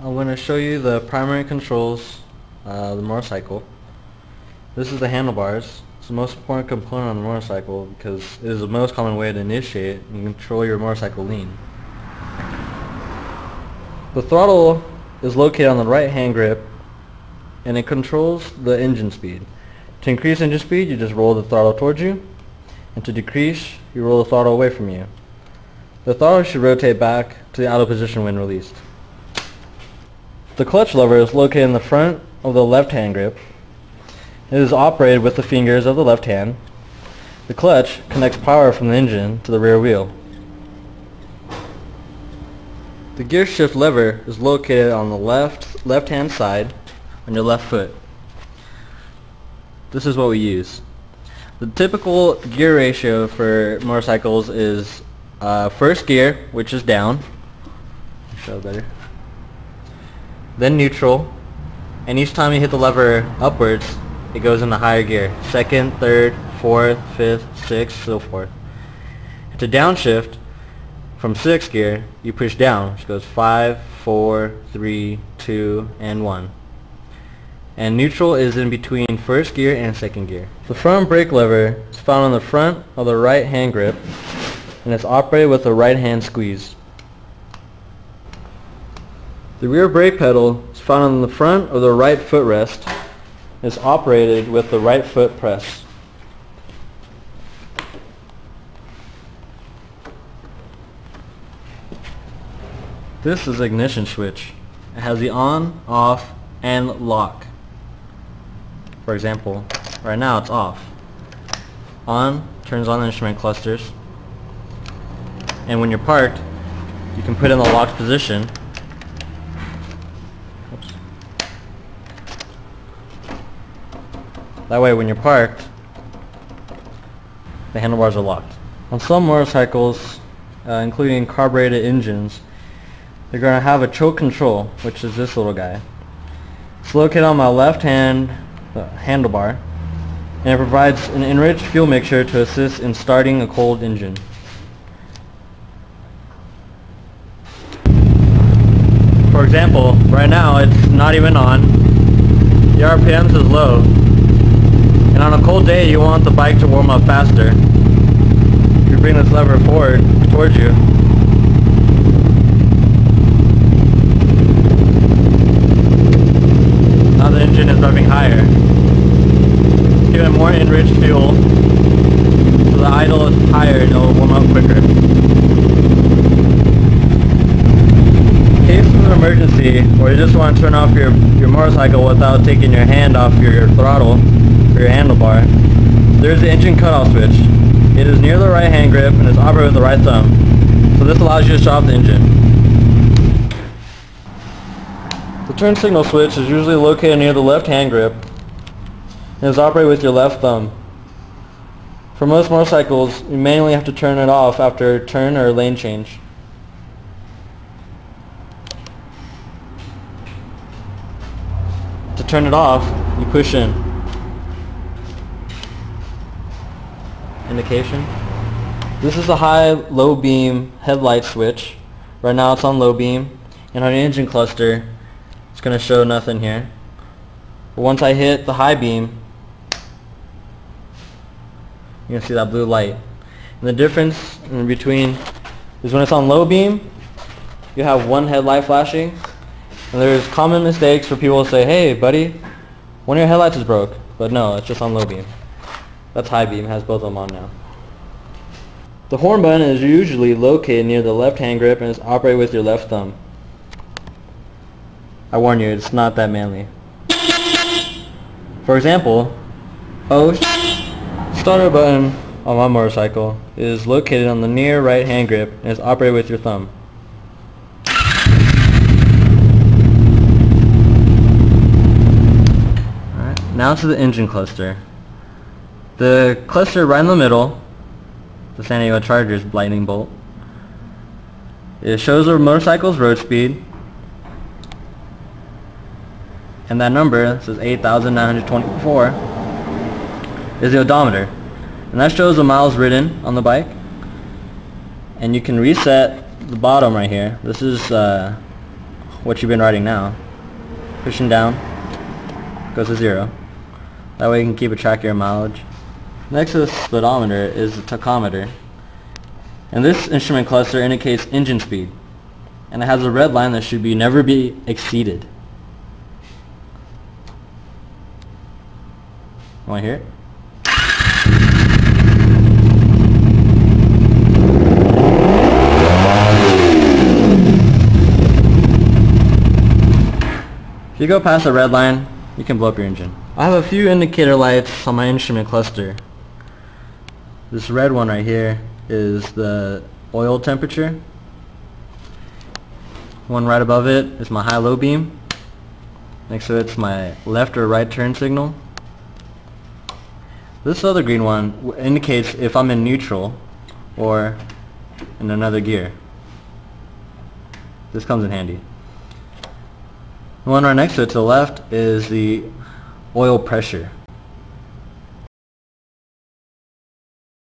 I'm going to show you the primary controls of the motorcycle. This is the handlebars. It's the most important component on the motorcycle because it is the most common way to initiate and control your motorcycle lean. The throttle is located on the right hand grip and it controls the engine speed. To increase engine speed, you just roll the throttle towards you, and to decrease, you roll the throttle away from you. The throttle should rotate back to the idle position when released. The clutch lever is located in the front of the left hand grip. It is operated with the fingers of the left hand. The clutch connects power from the engine to the rear wheel. The gear shift lever is located on the left hand side on your left foot. This is what we use. The typical gear ratio for motorcycles is first gear, which is down. Show better. Then neutral, and each time you hit the lever upwards, it goes into higher gear. Second, third, fourth, fifth, sixth, so forth. To downshift, from sixth gear, you push down, which goes 5, 4, 3, 2, and 1. And neutral is in between first gear and second gear. The front brake lever is found on the front of the right hand grip, and it's operated with the right hand squeeze. The rear brake pedal is found on the front of the right footrest and is operated with the right foot press. This is the ignition switch. It has the on, off, and lock. For example, right now it's off. On turns on the instrument clusters, and when you're parked, you can put it in the locked position. Oops. That way when you're parked, the handlebars are locked. On some motorcycles, including carbureted engines, they're going to have a choke control, which is this little guy. It's located on my left hand handlebar, and it provides an enriched fuel mixture to assist in starting a cold engine. For example, right now it's not even on, the RPMs is low, and on a cold day you want the bike to warm up faster. If you bring this lever forward towards you, now the engine is revving higher. It's giving more enriched fuel, so the idle is higher and it will warm up quicker. In case of an emergency, or you just want to turn off your motorcycle without taking your hand off your throttle or your handlebar, there's the engine cutoff switch. It is near the right hand grip and is operated with the right thumb, so this allows you to shut off the engine. The turn signal switch is usually located near the left hand grip and is operated with your left thumb. For most motorcycles, you manually have to turn it off after a turn or lane change. To turn it off, you push in. Indication. This is the high-low beam headlight switch. Right now it's on low beam, and on the engine cluster it's going to show nothing here. But once I hit the high beam, you're going to see that blue light. And the difference in between is when it's on low beam, you have one headlight flashing. And there's common mistakes for people to say, hey buddy, one of your headlights is broke. But no, it's just on low beam. That's high beam, it has both of them on now. The horn button is usually located near the left hand grip and is operated with your left thumb. I warn you, it's not that manly. For example, starter button on my motorcycle is located on the near right hand grip and is operated with your thumb. Alright, now to the engine cluster. The cluster right in the middle, the San Diego Charger's lightning bolt, it shows the motorcycle's road speed, and that number says 8,924 is the odometer, and that shows the miles ridden on the bike. And you can reset the bottom right here. This is what you've been riding now. Pushing down, goes to 0. That way you can keep a track of your mileage. Next to the speedometer is the tachometer. And this instrument cluster indicates engine speed. And it has a red line that should never be exceeded. Want to hear it? If you go past the red line, you can blow up your engine. I have a few indicator lights on my instrument cluster. This red one right here is the oil temperature. One right above it is my high-low beam. Next to it's my left or right turn signal. This other green one indicates if I'm in neutral or in another gear. This comes in handy. The one right next to it to the left is the oil pressure.